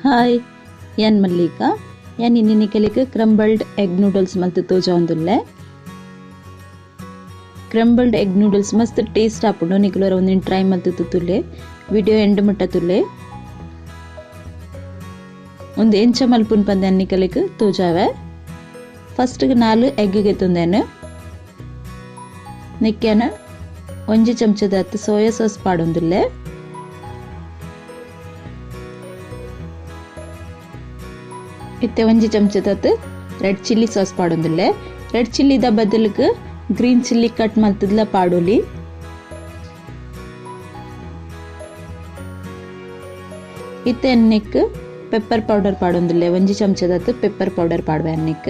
Hi ಯಾನ್ ಮಲ್ಲಿಕಾ ಯಾನ್ ಇನ್ನಿನ ಕೆಲಿಗೆ ಕ್ರಂಬಲ್ಡ್ ಎಗ್ ನೂಡಲ್ಸ್ ಮಲ್ತು ತೋಜಾವೊಂದುಲ್ಲೆ. ಕ್ರಂಬಲ್ಡ್ ಎಗ್ ನೂಡಲ್ಸ್ ಮಸ್ತ್ ಟೇಸ್ಟ್ ಆಪುಂಡು. ನಿಕುಲರ ಒಂದಿನ ಟ್ರೈ ಮಲ್ತು ತುತ್ತುಲ್ಲೆ. ವಿಡಿಯೋ ಎಂಡ್ ಮುಟ್ಟ ತುಲ್ಲೆ. ಒಂದು ಎಂಚ ಮಲ್ಪುನ್ ಪಂದೆ ಅನ್ನಿಕಲಿಗೆ ತೋಜಾವೆ. ಫಸ್ಟ್ 4 ಎಗ್ ಗೆತ್ತುಂದೇನು. ನಿಕ್ಕ್ಯಾನ 1 ಚಮಚದ ಸೋಯಾ ಸಾಸ್ ಪಾಡೊಂದುಲ್ಲೆ. इत्ते 1 चमचद रेड चिल्ली सास पाडोंदुल्ले. रेड चिल्ली द बदलक ग्रीन चिल्ली कट मल्तदला पाडोली. इत्ते अन्नेक पेपर पाउडर पाडोंदुल्ले. 1 चमचद पेपर पाउडर पाडवे अन्नेक.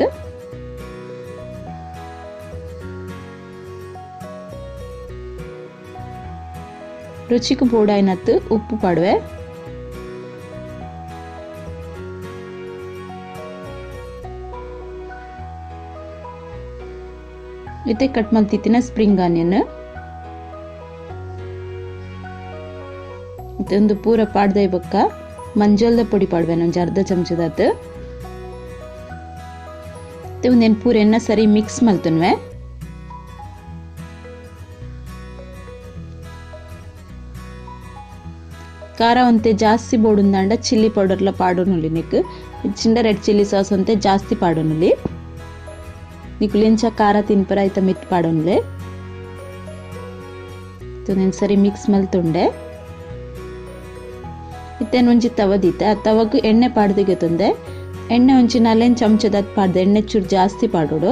रुचिक पोडायनत उप्पु पाडवे. इते कट मल्तित्तिन स्प्रिंग आनियन इते ಒಂದು ಪೂರ ಪಾಡ್ದೆ ಬೊಕ್ಕ ಮಂಜಲ್ದ ಪೊಡಿ ಪಾಡ್ವೆನ ಒಂದು ಅರ್ಧ ಚಮಚದಾತ ಇತೆ ಒಂದೆನ್ ಪೂರ ಎನ್ನ ಸರಿ ಮಿಕ್ಸ್ ಮಲ್ತನ್ವೆ. ಖಾರ ಒಂತೆ ಜಾಸ್ತಿ ಬೋಡುಂದಾಂಡ ಚಿಲ್ಲಿ ಪೌಡರ್ಲ ಪಾಡೋನುಲಿ ನಿಕ್ ಚಿಂಡ ರೆಡ್ ಚಿಲ್ಲಿ ಸಾಸ್ ಒಂತೆ ಜಾಸ್ತಿ ಪಾಡೋನುಲಿ. निकुलेंच कार तिनपर आयता मित पाडोनले तो नेन सरी मिक्स मल्तुंडे. इत्तेन ಒಂಜಿ ತವ ದೀತೆ ಆ ತವಗು ಎಣ್ಣೆ ಪಾಡ್ದಿಗೆ ತಂದೆ. ಎಣ್ಣೆ ಒಂಜಿ 4 ಚಮಚದ ಪಾಡ್ದೆ. ಎಣ್ಣೆ ಚೂರು ಜಾಸ್ತಿ ಪಾಡೋಡು.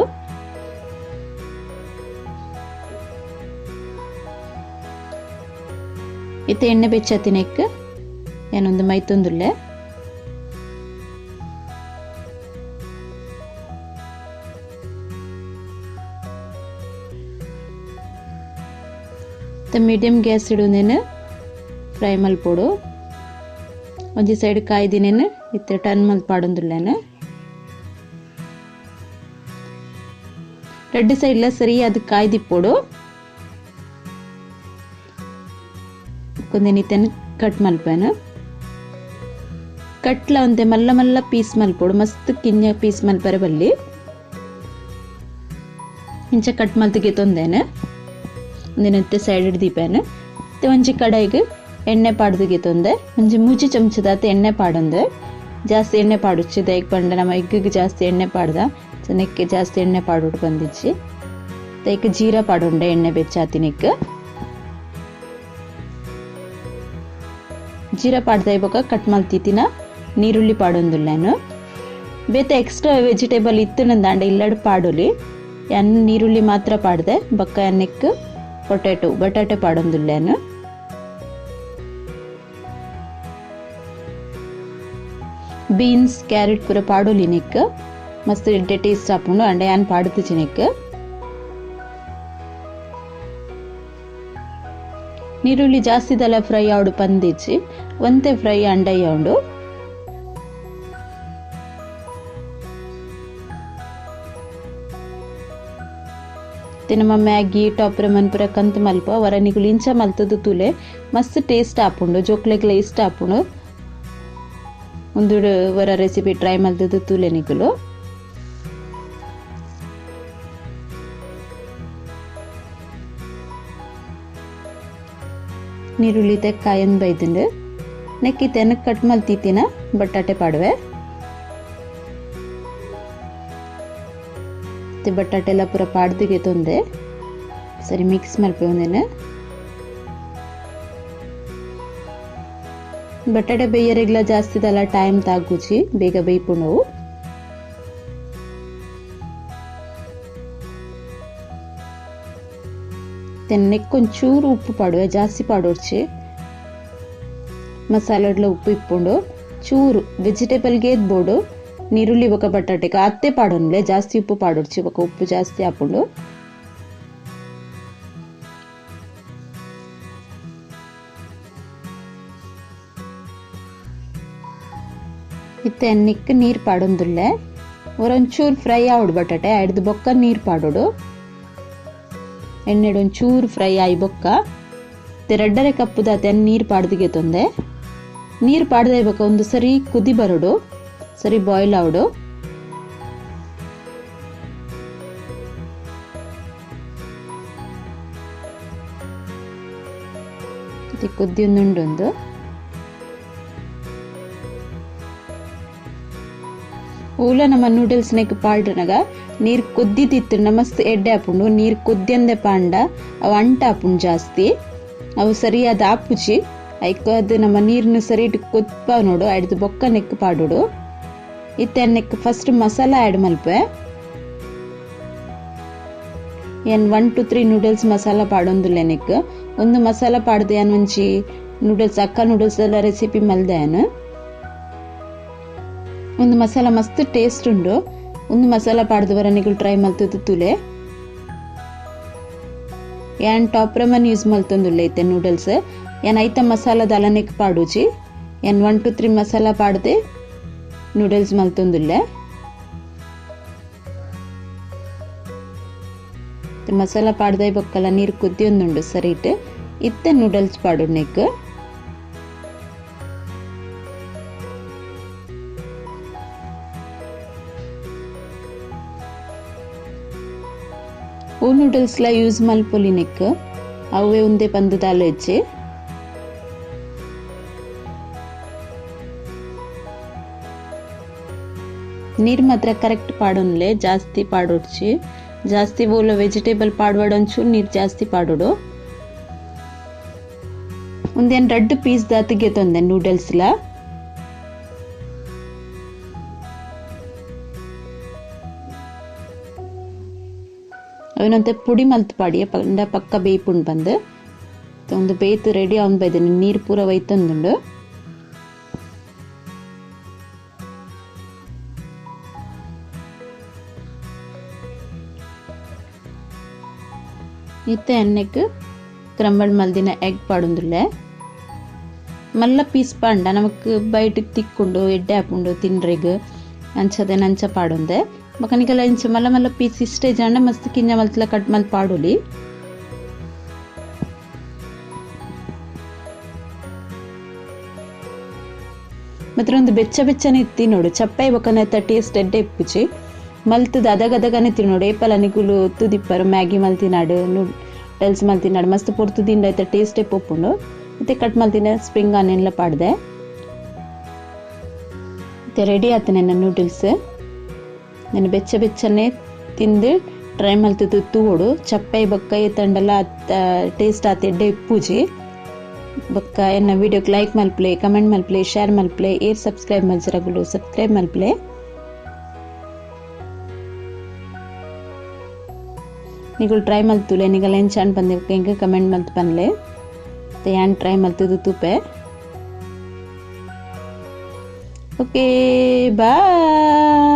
ಇತ್ತೆ ಎಣ್ಣೆ ಬೆಚ್ಚತಿನೆಕ್ ಏನೊಂದು ಮೈತೊಂದುಲ್ಲೆ. Medium gas इडुंदेने फ्रೈ मल्पोडु. ಒಂಜಿ ಸೈಡ್ ಕಾಯ್ದಿನೇನೆ ಇತ್ತೆ ಟರ್ನ್ ಮಲ್ ಪಾಡೊಂದುಲ್ಲೇನೆ. ರೆಡ್ ಸೈಡ್ ಲ ಸರಿ ಅದು ಕಾಯ್ದಿಪ್ಪೋಡು. ಕೊಂದೆನಿತೆನ್ ಕಟ್ ಮಲ್ಪೇನ. ಕಟ್ಲ ಒಂದೆ ಮಲ್ಲ ಮಲ್ಲ ಪೀಸ್ ಮಲ್ಪೋಡು. ಮಸ್ತ್ ಕಿಂಜ ಪೀಸ್ ಮಲ್ಪರೆ ಬಲ್ಲಿ ಇಂಚ ಕಟ್ ಮಲ್ತಿಗೆ ತೊಂದೇನೆ. ಒಂದಿನತ್ತೆ ಸೈಡ್ ಹಿಡ್ದೀಪೇನೆ. ಮತ್ತೆ ಒಂಜಿ ಕಡಾಯಿಗೆ ಎಣ್ಣೆ ಪಾಡ್ದಿಗೆ ತೊಂದೆ. ಒಂಜಿ 3 ಚಮಚದಾತ ಎಣ್ಣೆ ಪಾಡೊಂದೆ. ಜಾಸ್ತಿ ಎಣ್ಣೆ ಪಾಡುಚ್ಚಿ ದೈಕ್ ಪಂಡ ನಮ್ಮ ಎಗ್ಗಿಗೆ ಜಾಸ್ತಿ ಎಣ್ಣೆ ಪಾಡ್ದ ಜನಕ್ಕೆ ಜಾಸ್ತಿ ಎಣ್ಣೆ ಪಾಡೋಡು ಬಂದಿಚ್ಚಿ. ದೈಕ್ ಜೀರಾ ಪಾಡೊಂಡೆ ಎಣ್ಣೆ ಬೆಚ್ಚಾತಿನಿಕ್. ಜೀರಾ ಪಾಡ್ದ ಇವಾಗ ಕಟ್ ಮಲ್ತಿತ್ತಿನ ನೀರುಳ್ಳಿ ಪಾಡೊಂದುಲ್ಲೇನು. ಬೇತೆ ಎಕ್ಸ್ಟ್ರಾ ವೆಜಿಟೇಬಲ್ ಇತ್ತು ನಂದಾಂಡ ಇಲ್ಲಡ್ ಪಾಡೋಲಿ. ಎಣ್ಣೆ ನೀರುಳ್ಳಿ ಮಾತ್ರ ಪಾಡ್ದೆ. ಬಕ್ಕ ಎಣ್ಣೆಕ್ ಪೊಟ್ಯಾಟೊ ಬಟಾಟೆ ಪಾಡೊಂದುಲ್ಲೇನು. ಬೀನ್ಸ್ ಕ್ಯಾರೆಟ್ ಪೂರ ಪಾಡೋಲಿ ನಿಕ್ ಮಸ್ತ್ ಎಡ್ಡೆ ಟೇಸ್ಟ್ ಆಪುಂಡು. ಅಂಡ ಯಾನ್ ಪಾಡುತ್ತಿಚ್ಚಿ ನಿಕ್. ನೀರುಳ್ಳಿ ಜಾಸ್ತಿ ದಲ ಫ್ರೈ ಆವಡು ಪಂದಿಚ್ಚಿ ಒಂತೆ ಫ್ರೈ ಅಂಡಯ್ಯ ಉಂಡು. ನಮ್ಮ ಮ್ಯಾಗಿ ಟಾಪ್ರ ಮನ್ಪುರ ಕಂತು ಮಲ್ಪ ವರ ನಿಕುಲು ಇಂಚ ಮಲ್ತದು ತುಲೆ ಮಸ್ತ್ ಟೇಸ್ಟ್ ಆಪುಂಡು. ಜೋಕ್ಲೆಗ್ಲ ಇಷ್ಟ ಆಪುಂಡು. ಒಂದು ವರ ರೆಸಿಪಿ ಟ್ರೈ ಮಲ್ತದು ತುಲೆ ನಿಕುಲು. ನೀರುಳ್ಳಿ ತೆಕ್ ಕಾಯನ್ ಬೈದುಂಡು ನೆಕ್ಕಿ ತೆನಕ್ ಕಟ್ ಮಲ್ತಿತ್ತಿನ ಬಟಾಟೆ ಪಾಡುವೆ. ಬಟಾಟೆ ಎಲ್ಲ ಪೂರ ಪಾಡ್ದಿಗೆ ತೊಂದೆ ಸರಿ ಮಿಕ್ಸ್ ಮಲ್ಪೆ ಒಂದೇನೆ. ಬಟಾಟೆ ಬೇಯರೆಗ್ಲ ಜಾಸ್ತಿ ದಲ್ಲ ಟೈಮ್ ತಾಗುಚಿ ಬೇಗ ಬೇಯ್ಪುಂಡವು. ತೆನ್ನೆಕ್ಕೊಂಚೂರು ಉಪ್ಪು ಪಾಡುವೆ ಜಾಸ್ತಿ ಪಾಡೋಡ್ಚಿ. ಮಸಾಲೆಡ್ಲ ಉಪ್ಪು ಇಪ್ಪುಂಡು ಚೂರು ವೆಜಿಟೇಬಲ್ಗೆ ಎದ್ಬೋಡು. ನೀರುಳ್ಳಿ ಬೊಕ ಬಟಾಟೆಗೆ ಅತ್ತೆ ಪಾಡೋನ್ಲೆ ಜಾಸ್ತಿ ಉಪ್ಪು ಪಾಡೋಡ್ಚಿ ಬೊಕ ಉಪ್ಪು ಜಾಸ್ತಿ ಹಾಪುಂಡು. ಇತ್ತೆ ಎಣ್ಣೆಕ್ ನೀರ್ ಪಾಡೊಂದುಲ್ಲೆ. ಒಂಚೂರು ಫ್ರೈ ಆವಡು ಬಟಾಟೆ ಹಿಡ್ದು ಬೊಕ್ಕ ನೀರ್ ಪಾಡೋಡು. ಎಣ್ಣೆಡು ಒಂಚೂರು ಫ್ರೈ ಆಯಿ ಬೊಕ್ಕ ರೆಡ್ಡರೆ ಕಪ್ಪುದಾತೆ ನೀರ್ ಪಾಡ್ದಿಗೆ ತೊಂದೆ. ನೀರು ಪಾಡ್ದೆ ಇವಾಗ ಒಂದು ಸರಿ ಕುದಿ ಬರೋಡು, ಸರಿ ಬಾಯ್ಲ್ ಆವಡು. ಕುದ್ದಿ ಒಂದುಂಡೊಂದು ಊಲ ನಮ್ಮ ನೂಡಲ್ಸ್ ನೆಕ್ ಪಾಡ್ರನಗ ನೀರು ಕೊದ್ದಿತ್ತಿತ್ತು ಮಸ್ತ್ ಎಡ್ಡೆ ಆಪುಂಡು. ನೀರು ಕೊದ್ಯಂದೆ ಪಾಂಡ ಅವು ಅಂಟ ಆಪುಂಡು ಜಾಸ್ತಿ. ಅವು ಸರಿಯಾದ ಆಪುಜಿ ಐಕ್ ಅದು ನಮ್ಮ ನೀರನ್ನು ಸರಿ ಇಟ್ಟು ಕೊದ್ಪ ನೋಡು ಆಯ್ದು ಬೊಕ್ಕ ನೆಕ್ ಪಾಡುಡು. ಇತ್ತೆ neck first masala add Malpe. ಏನು 1 to 3 ನೂಡಲ್ಸ್ ಮಸಾಲ ಪಾಡೊಂದುಲ್ಲೆ ನೆಕ್ ಒಂದು ಮಸಾಲ ಪಾಡ್ದೆ ಅನ್ ಒಂಜಿ ನೂಡಲ್ಸ್ ಅಕ್ಕ ನೂಡಲ್ಸ್ ಎಲ್ಲ ರೆಸಿಪಿ ಮಲ್ದೆ ಅನ್ ಒಂದು ಮಸಾಲ ಮಸ್ತ್ ಟೇಸ್ಟ್ ಉಂಡು. ಒಂದು ಮಸಾಲ ಪಾಡ್ದು ಬರ ನಿಗುಲು ಟ್ರೈ ಮಲ್ತದ್ದು ತುಲೆ ಏನ್ ಟಾಪ್ ರಮನ್ ಯೂಸ್ ಮಲ್ತೊಂದುಲ್ಲೆ ಐತೆ ನೂಡಲ್ಸ್. ಏನ್ ಐತ ಮಸಾಲದ ಅಲನೆಕ್ ಪಾಡುಜಿ ಏನ್ 1 to 3 ಮಸಾಲ ಪಾಡ್ದೆ ನೂಡಲ್ಸ್ ಮಲ್ತೊಂದುಲ್ಲೆ. ಮಸಾಲ ಪಾಡ್ದೆ ಬೊಕ್ಕಲ ನೀರು ಕುದ್ದಿಯೊಂದುಂಡು ಸರಿ ಇಟ್ಟು ಇತ್ತೆ ನೂಡಲ್ಸ್ ಪಾಡು ನೆಕ್. ಓ ನೂಡಲ್ಸ್ಲ ಯೂಸ್ ಮಲ್ಪೊಲಿ ನೆಕ್ ಅವೇ ಒಂದೇ ಪಂದು ದಾಲು ಹೆಚ್ಚಿ ನೀರು ಮಾತ್ರ ಕರೆಕ್ಟ್ ಪಾಡೋನ್ಲೆ ಜಾಸ್ತಿ ಪಾಡೋಡ್ಚಿ ಜಾಸ್ತಿ ಬೋಲ ವೆಜಿಟೇಬಲ್ ಪಾಡ್ವಾಡೊಂಚೂರು ನೀರು ಜಾಸ್ತಿ ಪಾಡೋಡು. ಒಂದೇನು 2 ಪೀಸ್ ದಾತಿಗೆ ತೊಂದೆ ನೂಡಲ್ಸ್ಲ ಅವನಂತೆ ಪುಡಿ ಮಲ್ತ್ ಪಾಡಿ ಪಕ್ಕ ಬೇಯ್ಪುಂಡು ಬಂದು ಒಂದು ಬೇಯ್ತು ರೆಡಿ ಅವನ್ ಬೈದೇನೆ ನೀರು ಪೂರ ಒಯ್ತಂದುಂಡು. ಇತ್ತೆ ಎಣ್ಣೆಗೆ ಕ್ರಂಬಲ್ಡ್ ಮಲ್ದಿನ ಎಗ್ ಪಾಡೊಂದುಲ್ಲೆ ಮಲ್ಲ ಪೀಸ್ ಪಾಂಡ ನಮಕ್ ಬೈಟಿಗೆ ತಿಕ್ಕೊಂಡು ಎಡ್ಡೆ ಹಾಕೊಂಡು ತಿನ್ರೆಗ್ ಅಂಚದೆ ನಂಚ ಪಾಡೊಂದೆ ಬಕನಿಗೆಲ್ಲ ಇಂಚ ಮಲ್ಲ ಮಲ್ಲ ಪೀಸ್ ಇಷ್ಟೇ ಜಂಡ ಮಸ್ತ್ ಕಿಂಜ ಮಲ್ತಲ ಕಟ್ ಮಲ್ ಪಾಡೋಲಿ. ಮಾತ್ರ ಒಂದು ಬೆಚ್ಚ ಬೆಚ್ಚನೆ ಇತ್ತಿ ನೋಡು ಚಪ್ಪಾಯಿ ಬಕನ ಟೇಸ್ಟ್ ಎಡ್ಡೆ ಇಪ್ಪುಚಿ ಮಲ್ತದ ಅದಗದಗನೆ ತಿನ್ನೋಡು ಏಪಲ ನಿಗುಲು ತುದಿಪ್ಪರು ಮ್ಯಾಗಿ ಮಲ್ತಿನಾಡು ನೂಡಲ್ಸ್ ಮಲ್ತಿನಾಡು ಮಸ್ತ್ ಪೊರ್ತು ತಿಂಡ ಐತೆ ಟೇಸ್ಟೇ ಪೊಪ್ಪುಂಡು. ಮತ್ತೆ ಕಟ್ ಮಲ್ತಿನ ಸ್ಪ್ರಿಂಗ್ ಆನಿಯನ್ ಎಲ್ಲ ಪಾಡ್ದೆ ಮತ್ತೆ ರೆಡಿ ಆಯ್ತು ನನ್ನ ನೂಡಲ್ಸ್. ನಾನು ಬೆಚ್ಚ ಬೆಚ್ಚನೆ ತಿಂದು ಟ್ರೈ ಮಲ್ತದ್ದು ತೂಡು ಚಪ್ಪಾಯಿ ಬೊಕ್ಕ ತಂಡಲ್ಲ ಟೇಸ್ಟ್ ಆತ ಎಡ್ಡೆ ಇಪ್ಪುಜಿ ಬೊಕ್ಕ ಎನ್ನ ವಿಡಿಯೋಗೆ ಲೈಕ್ ಮಲ್ಪ್ಲೆ ಕಮೆಂಟ್ ಮಲ್ಪ್ಲೆ ಶೇರ್ ಮಲ್ಪ್ಲೆ ಏರ್ ಸಬ್ಸ್ಕ್ರೈಬ್ ಮಲ್ಸರಗುಲು ಸಬ್ಸ್ಕ್ರೈಬ್ ಮಲ್ಪ್ಲೆ. ನಿಗುಲು ಟ್ರೈ ಮಲ್ತುಲೆ ನಿಗಲ್ ಏನು ಚಾನ್ ಬಂದೆ ಹೆಂಗೆ ಕಮೆಂಟ್ ಮಲ್ತು ಪನ್ಲೆ ಮತ್ತೆ ಏನು ಟ್ರೈ ಮಲ್ತದ್ದು ತೂಪೆ. Okay bye.